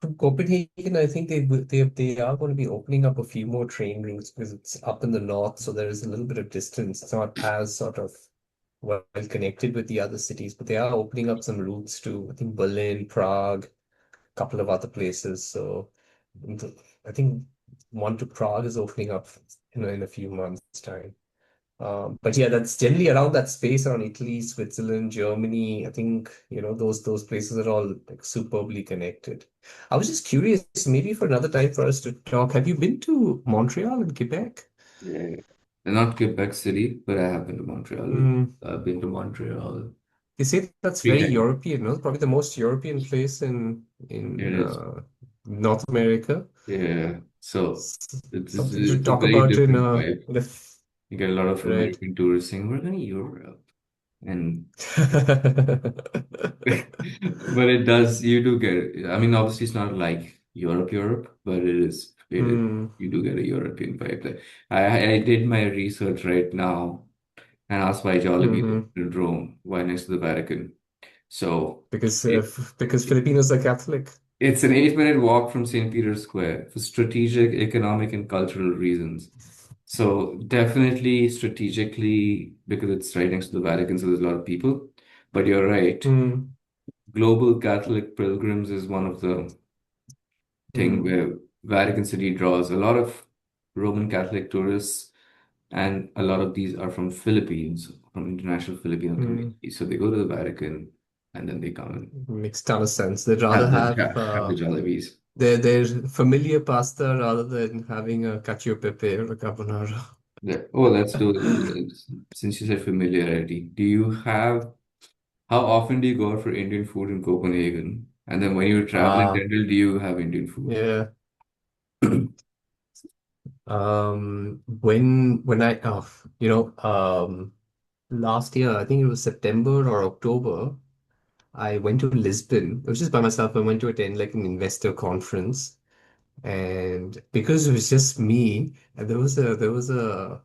from Copenhagen, I think they are going to be opening up a few more train routes because it's up in the north, so there is a little bit of distance. It's not as sort of well connected with the other cities, but they are opening up some routes to, I think, Berlin, Prague, a couple of other places. So I think one to Prague is opening up, in a few months' time. But yeah, that's generally around that space around Italy, Switzerland, Germany. I think, those places are all like superbly connected. I was just curious, maybe for another time for us to talk. Have you been to Montreal and Quebec? yeah. Not Quebec City, but I have been to Montreal. Mm, I've been to Montreal they say that's three very times. European, no? Probably the most European place It in is. North America. Yeah. So Something to it's a talk very about different vibe. in a You get a lot of right. American tourists saying, "We're going to Europe." And but it does, you do get, I mean, obviously it's not like Europe, but Hmm. you do get a European vibe there. I did my research right now and asked why Jollibee is Hmm. in Rome, why next to the Vatican. So it, Because Filipinos are Catholic. it's an 8 minute walk from St. Peter's Square for strategic, economic, and cultural reasons. So definitely strategically because it's right next to the Vatican, so there's a lot of people. But you're right. Hmm. Global Catholic pilgrims is one of the thing Hmm. where Vatican City draws a lot of Roman Catholic tourists, and a lot of these are from Philippines, from international Filipino Hmm. community. So they go to the Vatican and then they come and Makes ton of sense. They'd rather have the Jollibees. their familiar pasta rather than having a cacio e pepe or a carbonara. Yeah. Oh, let's do it. Since you said familiarity, do you have how often do you go out for Indian food in Copenhagen? And then when you travel in Ah, general, do you have Indian food? yeah. When I last year, I think it was September or October, I went to Lisbon. It was just by myself. I went to attend like an investor conference. And because it was just me, and there was a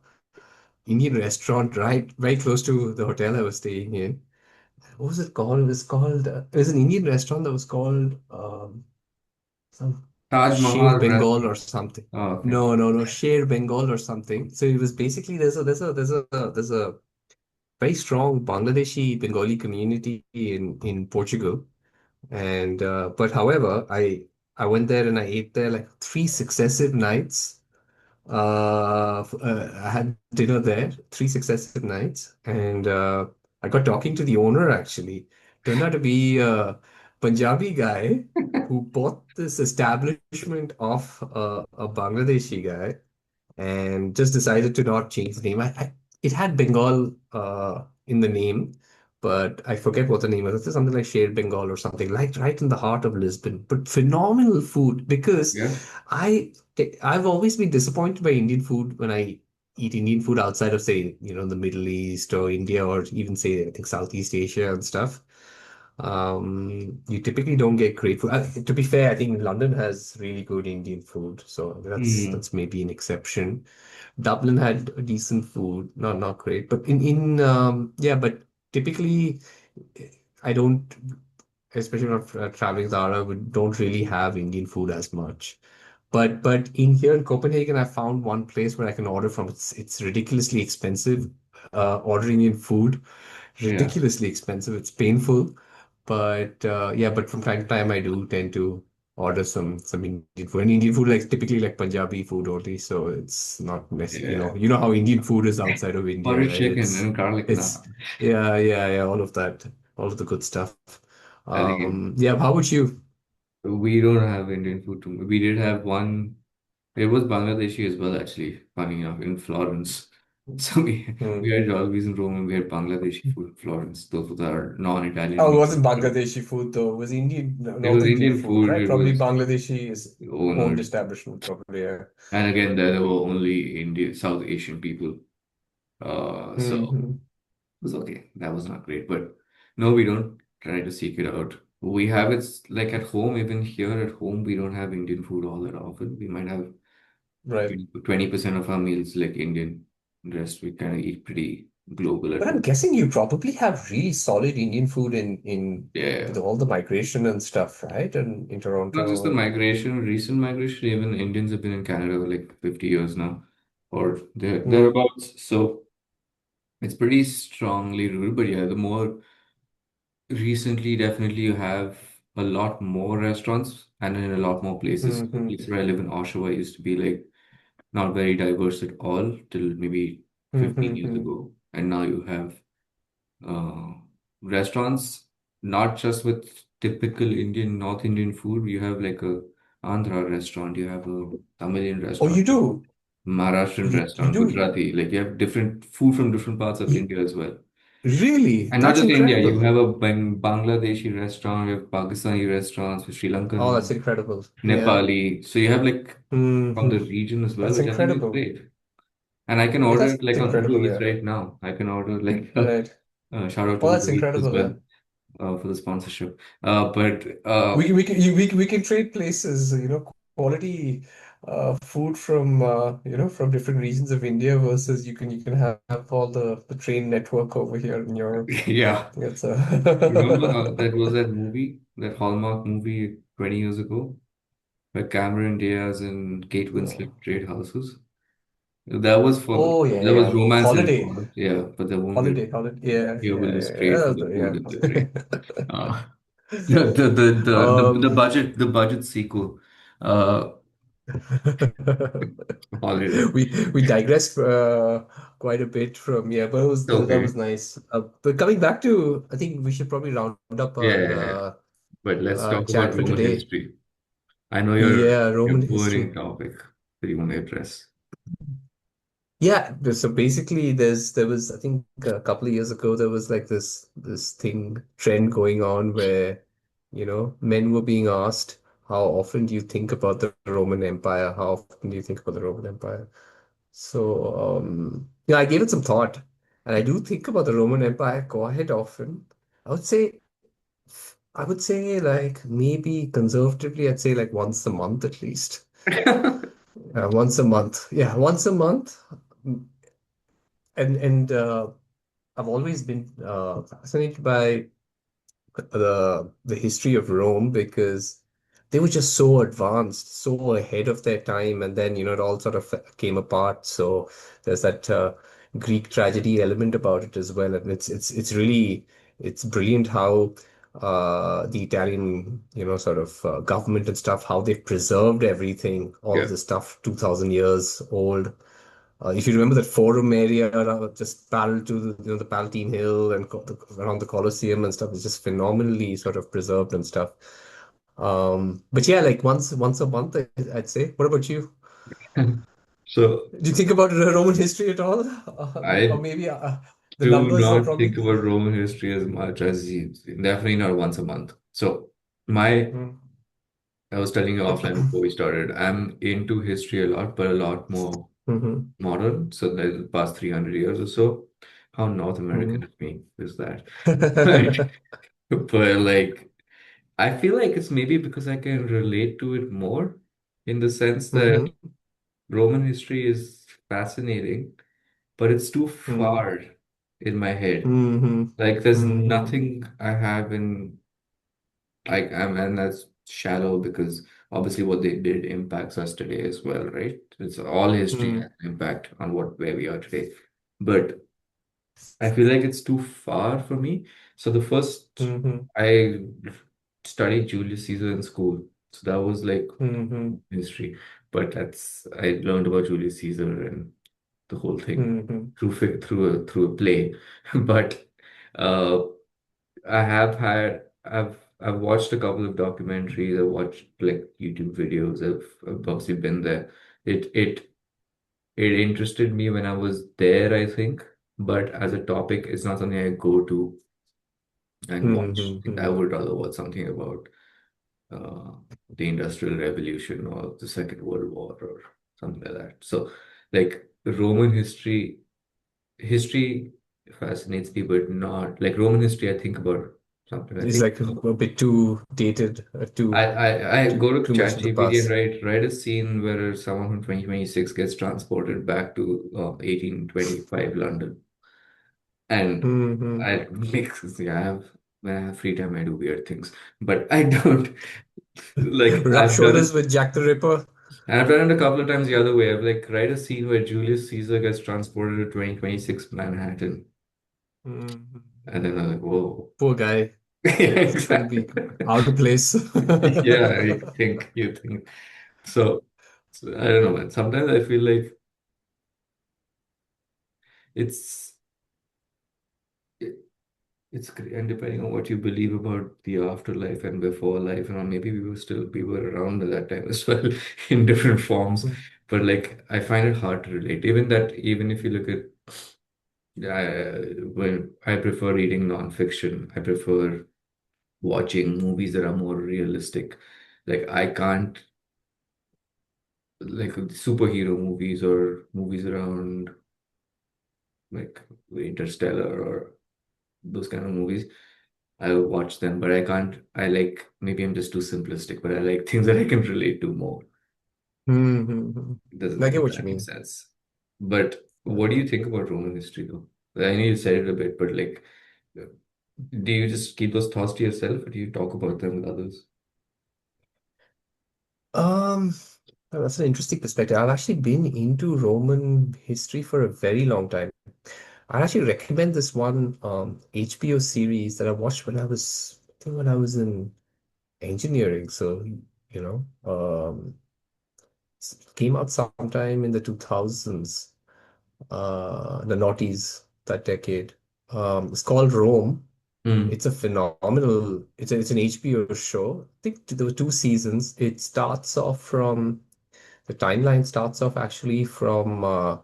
Indian restaurant right very close to the hotel I was staying in. What was it called? It was an Indian restaurant that was called some Taj Sher Mahal Bengal or restaurant. something. Oh, okay. No, Sher Bengal or something. So it was basically there's a very strong Bangladeshi Bengali community in Portugal. And but however, I went there and I ate there like 3 successive nights. I had dinner there 3 successive nights, and I got talking to the owner actually. turned out to be a Punjabi guy who bought this establishment of a Bangladeshi guy and just decided to not change the name. It had Bengal in the name, but I forget what the name was. It's something like Shared Bengal or something, like right in the heart of Lisbon. But phenomenal food because Yeah. I've always been disappointed by Indian food when I eat Indian food outside of, say, the Middle East or India or even, say, I think Southeast Asia and stuff. You typically don't get great food. To be fair, I think London has really good Indian food, so Hmm. that's maybe an exception. Dublin had decent food, not great, but in yeah, but typically I don't, especially when I'm traveling Zara, we don't really have Indian food as much. But in here in Copenhagen, I found one place where I can order from. It's ridiculously expensive. Ordering in food, Yeah. ridiculously expensive. It's painful, but yeah. But from time to time, I do tend to order some Indian food. And Indian food, like typically like Punjabi food only, so it's not necessarily, Yeah. you know how Indian food is outside of India, Butter right? chicken and garlic It's naan. yeah, all of that, all of the good stuff. I think Yeah. How about you? we don't have Indian food too. We did have one. It was Bangladeshi as well, actually. Funny enough, in Florence. So we Hmm. had always in Rome and we had Bangladeshi food in Florence. Those were our non-Italian Oh, it meals. wasn't Bangladeshi food though. It was Indian, It was North Indian Indian food, food. right? It Probably was Bangladeshi is owned owners. establishment, probably. Yeah. And again, there were only Indian, South Asian people. So Hmm. it was okay. That was not great. But no, we don't try to seek it out. We have it like at home, even here at home, we don't have Indian food all that often. We might have Right. 20% of our meals like Indian. The rest we kind of eat pretty global at But I'm home. guessing you probably have really solid Indian food in Yeah. with all the migration and stuff, right? And in Not just Toronto the and migration, recent migration, even Indians have been in Canada for like 50 years now, or hmm. thereabouts. So it's pretty strongly rooted. But yeah, the more recently, definitely you have a lot more restaurants and in a lot more places. The Hmm. place where I live in Oshawa used to be like not very diverse at all till maybe 15 years Hmm. ago. And now you have uh, restaurants, not just with typical Indian, North Indian food. You have like a Andhra restaurant, you have a Tamilian Oh, restaurant, you do? Maharashtrian You restaurant, do? Gujarati. Like you have different food from different parts of You India as well. really? And not That's just India, you incredible. have a Bangladeshi restaurant, you have Pakistani restaurants, Sri Oh, that's Lankan, incredible. Yeah. Nepali. So you have like from Hmm. the region as well, That's which I think is incredible. great. And I can order That's it like on Uber incredible, Eats yeah. right now. I can order like Right. shout out to Oh, Uber that's Eats as incredible, well man. for the sponsorship. But We can trade places, quality food from from different regions of India versus you can have all the train network over here in Europe. yeah, It's remember a that was that movie, that Hallmark movie 20 years ago, where Cameron Diaz and Kate Winslet trade houses. Oh yeah, There was yeah. romance Holiday. involved, yeah, but there won't be. Holiday. Yeah, Here we'll just trade for the food that they bring. yeah. Uh, the Um, budget sequel, uh, holiday. we digress quite a bit from, yeah, but that Okay. was nice. But coming back to, I think we should probably round up Yeah, our yeah, yeah. But let's talk chat about for Roman today. history. I know Yeah, your Roman burning history. topic that you want to address. Yeah, so basically there was, I think, a couple of years ago there was like this trend going on where, men were being asked, how often do you think about the Roman Empire? How often do you think about the Roman Empire? So yeah, I gave it some thought. And I do think about the Roman Empire quite often. I would say I would say like maybe conservatively, I'd say like once a month at least. Once a month. Yeah, once a month. And I've always been fascinated by the history of Rome because they were just so advanced, so ahead of their time, and then it all sort of came apart. So there's that Greek tragedy element about it as well, and it's really it's brilliant how the Italian sort of government and stuff how they've preserved everything, all of Yeah. this stuff 2,000 years old. If you remember that forum area just parallel to the Palatine Hill and around the Colosseum and stuff is just phenomenally sort of preserved and stuff. But yeah, like once a month, I'd say. What about you? So Do you think about Roman history at all? Or I maybe the do numbers are not probably. think about Roman history as much as you, definitely not once a month. So my Hmm. I was telling you offline before we started, I'm into history a lot, but a lot more Hmm. modern. So the past 300 years or so. How North American Hmm. of me is that? Right. But like I feel like it's maybe because I can relate to it more in the sense that Hmm. Roman history is fascinating, but it's too Hmm. far in my head. Hmm. Like there's Hmm. nothing I have in like and that's shallow because obviously what they did impacts us today as well, right? It's all history Hmm. has an impact on what where we are today. But I feel like it's too far for me. So the first Hmm. I studied Julius Caesar in school. So that was like Hmm. history. But that's I learned about Julius Caesar and the whole thing Hmm. through a play. But uh I have had I've watched a couple of documentaries, I've watched like YouTube videos, I've obviously been there. It it interested me when I was there, I think. But as a topic, it's not something I go to and watch. I Hmm. would rather watch something about uh, the Industrial Revolution or the Second World War or something like that. So, like Roman history fascinates me, but not like Roman history. I think about something. I It's think like a bit too dated, I go to too much of the ChatGPT and past. write a scene where someone from 2026 gets transported back to 1825 London. And Hmm. I like yeah, when I have free time, I do weird things, but I don't like Rub I've done shoulders it. with Jack the Ripper. And I've done it a couple of times the other way. I've like write a scene where Julius Caesar gets transported to 2026 Manhattan, Hmm. and then I'm like, whoa, Poor guy. yeah, It's gonna be exactly. out of place. Yeah, you think so. So I don't know, man. Sometimes I feel like it's. It's great, and depending on what you believe about the afterlife and before life, and maybe we were around at that time as well in different forms. But like, I find it hard to relate. Even if you look at, when I prefer reading nonfiction, I prefer watching movies that are more realistic. Like, I can't like superhero movies or movies around like Interstellar or those kind of movies. I watch them, but I can't. I like maybe I'm just too simplistic, but I like things that I can relate to more. Hmm. Doesn't I if get what you that makes mean. sense. But what do Yeah. you think about Roman history, though? I know you said it a bit, but like, do you just keep those thoughts to yourself, or do you talk about them with others? Um, that's an interesting perspective. I've actually been into Roman history for a very long time. I actually recommend this one HBO series that I watched I think when I was in engineering. So, you know, it came out sometime in the 2000s, the noughties, that decade. It's called Rome. Hmm. It's a phenomenal, it's an HBO show. I think there were two seasons. The timeline starts off actually from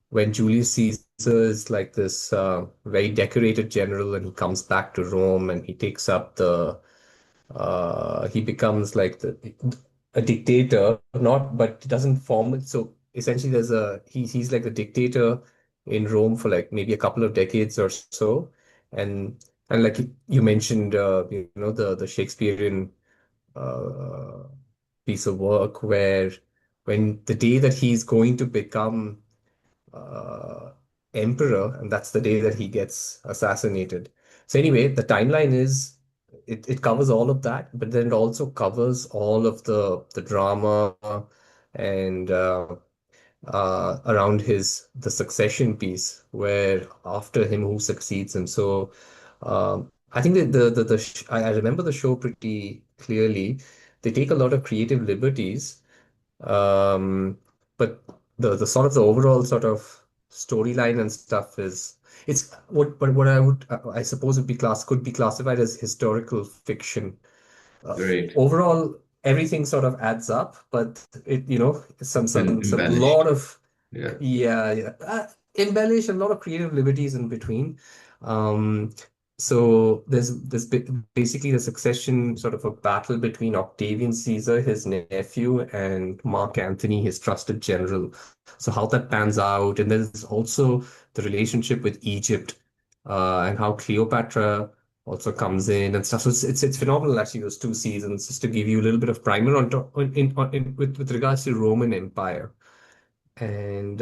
when Julius Caesar is like this very decorated general and he comes back to Rome and he takes up he becomes like a dictator, not, but he doesn't form it. So essentially, he's like the dictator in Rome for like maybe a couple of decades or so, and like you mentioned, the Shakespearean uh, piece of work where when the day that he's going to become uh, emperor, and that's the day that he gets assassinated. So anyway, the timeline is it covers all of that, but then it also covers all of the drama and around the succession piece, where after him who succeeds him. So I think that I remember the show pretty clearly. They take a lot of creative liberties, um, but the sort of the overall sort of storyline and stuff is it's what I would I suppose would be class could be classified as historical fiction. Right. Overall, everything sort of adds up, but it And some lot embellished. of Yeah. yeah, embellish a lot of creative liberties in between. Um, so basically the succession sort of a battle between Octavian Caesar, his nephew, and Mark Antony, his trusted general. So how that pans out, and there's also the relationship with Egypt, and how Cleopatra also comes in and stuff. So it's phenomenal actually those two seasons, just to give you a little bit of primer on top with regards to Roman Empire. And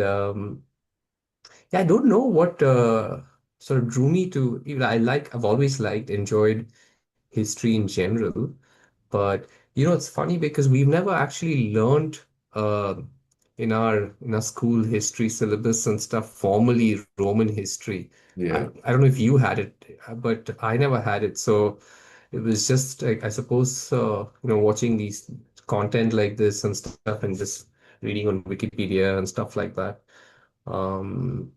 yeah, I don't know what sort of drew me to even I've always liked, enjoyed history in general. But it's funny because we've never actually learned uh, in our school history syllabus and stuff formally Roman history. Yeah. I don't know if you had it, but I never had it. So it was just like I suppose watching these content like this and stuff and just reading on Wikipedia and stuff like that. Um,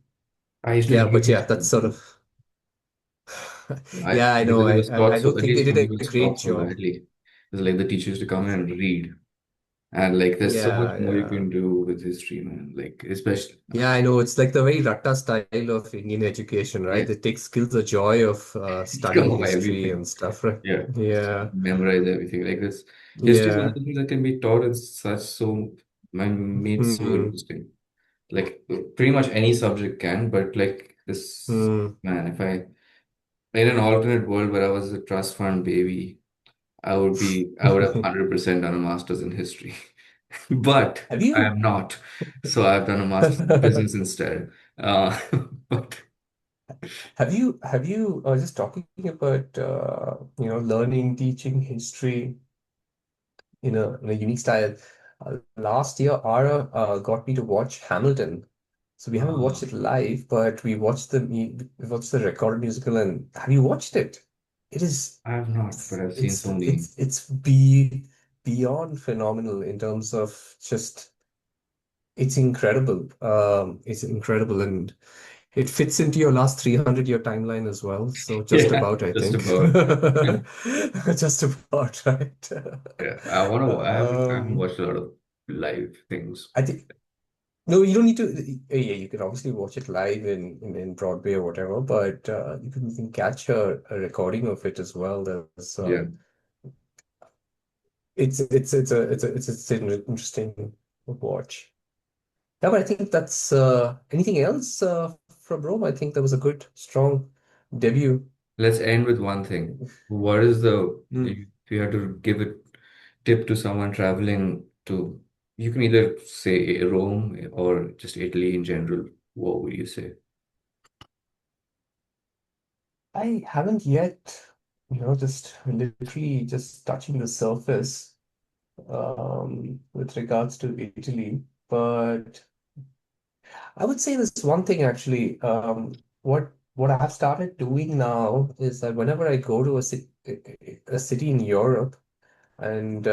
I used to yeah, hate but yeah, history. that's sort of I yeah, I know. because it was taught I so don't at think they least for did me it a was great taught so job. badly. It was like the teacher used to come in and read. And like there's so much Yeah, more you yeah. can do with history, man. Like especially Yeah, I know. It's like the very ratta style of Indian education, yeah, right? It takes the joy of studying cover history everything. and stuff, right? Yeah. Yeah, Memorize everything. Like this. History is one of yeah. the things that can be taught in such so made so Hmm. interesting. Like pretty much any subject can, but like this Hmm. man, if I in an alternate world where I was a trust fund baby, I would have 100% done a master's in history. But Have I you am not. So I've done a master's in business instead. Uh, but have you just talking about learning, teaching history in a unique style. Last year, Ara got me to watch Hamilton. So we haven't watched uh, it live, but we watched the recorded musical. And have you watched it? It is I have not, but it's I've seen it's so many. it's be beyond phenomenal in terms of just it's incredible. It's incredible, and it fits into your last 300-year timeline as well. So just Yeah, about, I just think. about. Just about, right? Yeah, I want to. I haven't Um, watched a lot of live things. I think no, you don't need to. Yeah, you can obviously watch it live in Broadway or whatever, but you can catch a recording of it as well. There's Yeah. it's an interesting watch. Yeah, but I think that's anything else from Rome. I think that was a good, strong debut. Let's end with one thing. What is the Mm. if you had to give a tip to someone traveling to, you can either say Rome or just Italy in general. What would you say? I haven't yet, just literally just touching the surface with regards to Italy, but I would say this one thing actually. What I have started doing now is that whenever I go to a city in Europe, and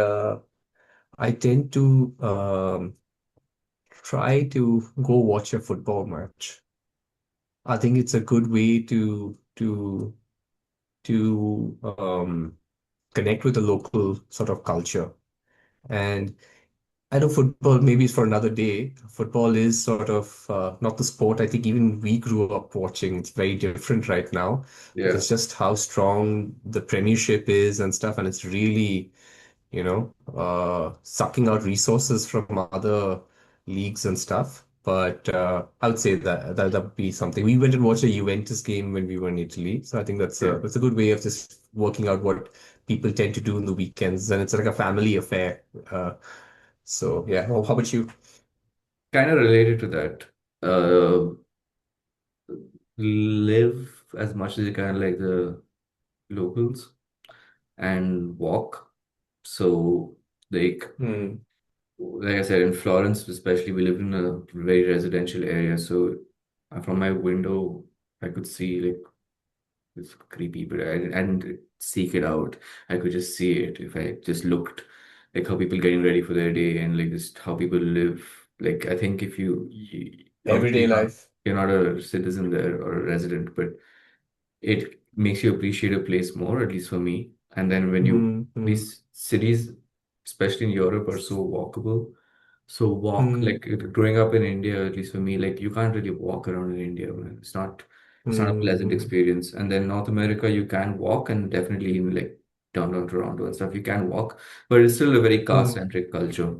I tend to try to go watch a football match. I think it's a good way to connect with the local sort of culture. And I know football maybe is for another day. Football is sort of not the sport I think even we grew up watching. It's very different right now, but Yeah. it's just how strong the Premiership is and stuff, and it's really, sucking out resources from other leagues and stuff. But I would say that would be something. We went and watched a Juventus game when we were in Italy, so I think Yeah. that's a good way of just working out what people tend to do in the weekends, and it's like a family affair. So yeah, how about you? Kind of related to that. Uh, live as much as you can like the locals and walk. So like Hmm. like I said, in Florence especially, we live in a very residential area. So from my window, I could see like this creepy, but I didn't seek it out. I could just see it if I just looked, like how people getting ready for their day and like just how people live. Like I think if obviously Everyday life. you're not a citizen there or a resident, but it makes you appreciate a place more, at least for me. And then when you Mm-hmm. these cities, especially in Europe, are so walkable. So walk Mm-hmm. like growing up in India, at least for me, like you can't really walk around in India, man. It's not a pleasant Mm-hmm. experience. And then North America, you can walk, and definitely in like downtown Toronto and stuff, you can walk, but it's still a very car-centric culture.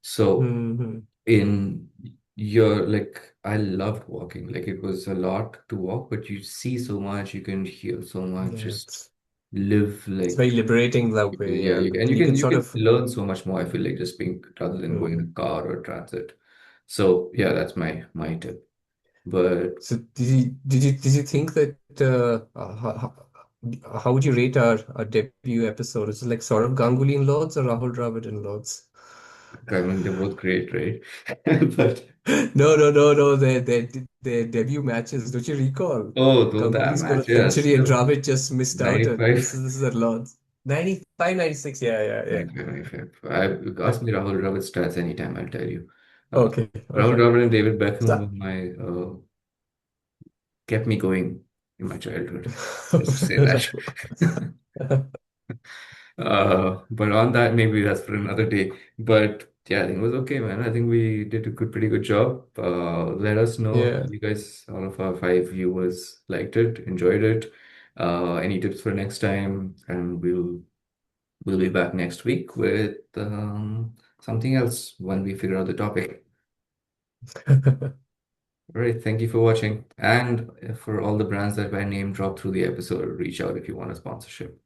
So Mm-hmm. in your like I loved walking. Like it was a lot to walk, but you see so much, you can hear so much, Yeah, just live it's like very liberating that way. yeah, Yeah, and you can you sort can of. learn so much more, I feel like just being rather than going in Mm. a car or transit. So yeah, that's my tip. But So did you think that how would you rate our debut episode? Is it like Saurav Ganguly in Lords or Rahul Dravid in Lords? I mean they're both great, right? But No, no, no, no. Their debut matches. Don't you recall? oh, though that Ganguly scored match, a yeah, century and still Dravid just missed out. And this 95. is this is at Lords. 95, 96. Yeah, yeah, yeah. 95, 95. Ask I, me Rahul Dravid stats anytime, I'll tell you. Uh, okay, Rahul okay. Dravid and David Beckham were So, my kept me going in my childhood. Let's just say that. But on that, maybe that's for another day. But yeah, I think it was okay, man. I think we did a pretty good job. Let us know if yeah. you guys, all of our five viewers, liked it, enjoyed it. Any tips for next time, and we'll be back next week with something else when we figure out the topic. All right, thank you for watching, and for all the brands that I name dropped through the episode, reach out if you want a sponsorship.